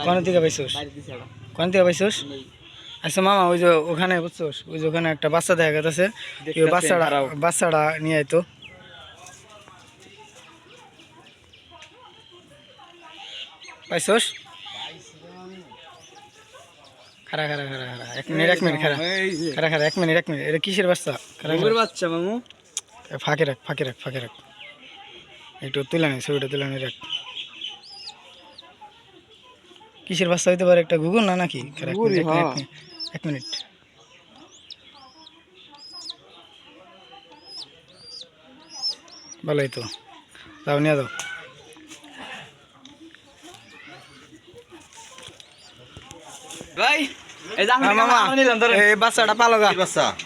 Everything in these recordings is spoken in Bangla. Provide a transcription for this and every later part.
কোন থেকে পাইছোস? কোন থেকে পাইছোস? আচ্ছা মামা, ওই যে ওখানে বুঝছোস, ওই যে ওখানে একটা বাচ্চা দেখা গেছে, বাচ্চাটা নিয়ে আইতো। পাইছোস? খারা খারা খারা খারা 1 মিনিট 1 মিনিট খারা খারা খারা 1 মিনিট 1 মিনিট। এটা কিসের বাচ্চা? বাচ্চা মামু, ফাঁকে রাখ ফাঁকে রাখ ফাঁকে রাখ, একটু তুলে নে, ছবিটা তুলে নে রাখ। কিসের বাচ্চা হইতে পারে? একটা গুগল না নাকি? 1 মিনিট। ভালোই তো, যাও নিয়ে যাও। ভাই মামা এই বাচ্চাটা পালো গা,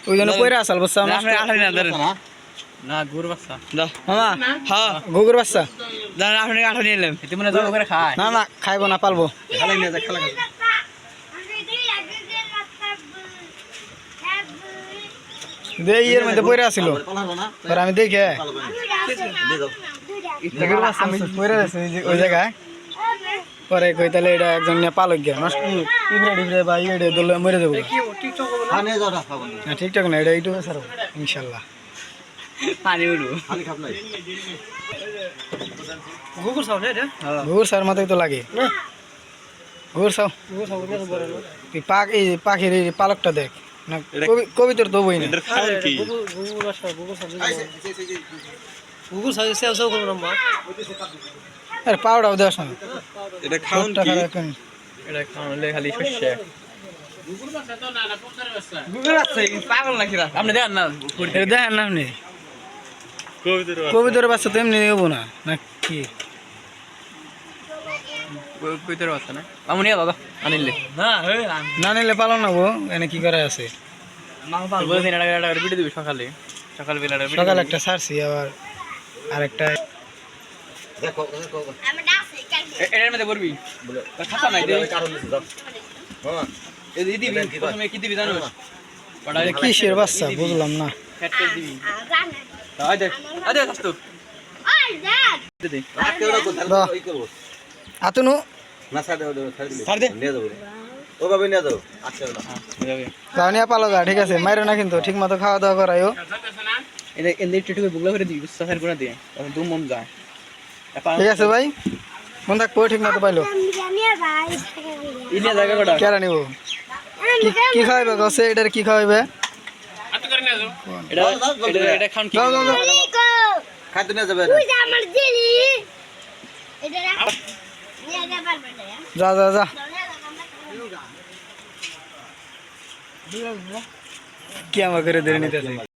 ওই জন্য কইরা আসাল বাচ্চা না গুড় বাচ্চা মামা। হ্যাঁ গুগুর বাচ্চা। আপনি আঠা নিয়ে এলাম, এতে মনে জল করে খায় না না খাইবো না, পালবো। এর মধ্যে পয়রা আছিল, আমি দেখে পয়রা আছে ওই জায়গায়। পরে কই তাহলে এটা একজন নিয়ে পালক গিয়া নষ্ট টিপড়ে টিপড়ে বা ইয়ে দলে মরে যাবো। ঠিকঠাক না, এটা ইউটিউবে ছাড়বো ইনশাল্লাহ। পানি উড়ু ঘুর সার মাথায় তো লাগে। ঘুর সাও এই পাখির এই পালকটা দেখ না, কবিতর তো বই না। আরে পাউডার দেওয়ার সময় এটা খাওন কি? এটা খাওয়ালে খালি শস্য পাগল নাকি আপনি দেখেন না? এটা দেখেন না আপনি? কবিতর বাচ্চা তো এমনি নেবো না কি? কবিতর বাচ্চা না আমি নিয়ে দাদা আনিলে না নিলে পালন নেবো। এনে কি করে আছে? ভিডিও দিবি সকালে, সকাল বেলা সকালে একটা ছাড়ছি, আবার আরেকটা এটার মধ্যে পড়বি খাতা নাই কি দিবি জানো? কিসের বাচ্চা বুঝলাম না। আতনু নিয়ে পালো গা, ঠিক আছে? মাইরো না কিন্তু, ঠিক মতো খাওয়া দাওয়া করাইও। ঠিক আছে ভাই, মন থাকবো, ঠিক মতো পাইলো। কেরা নিব? কি খাওয়াইবে গছে? এটার কি খাওয়াইবে? যা যা যা, কি আমার করে ধরে নিতেছে।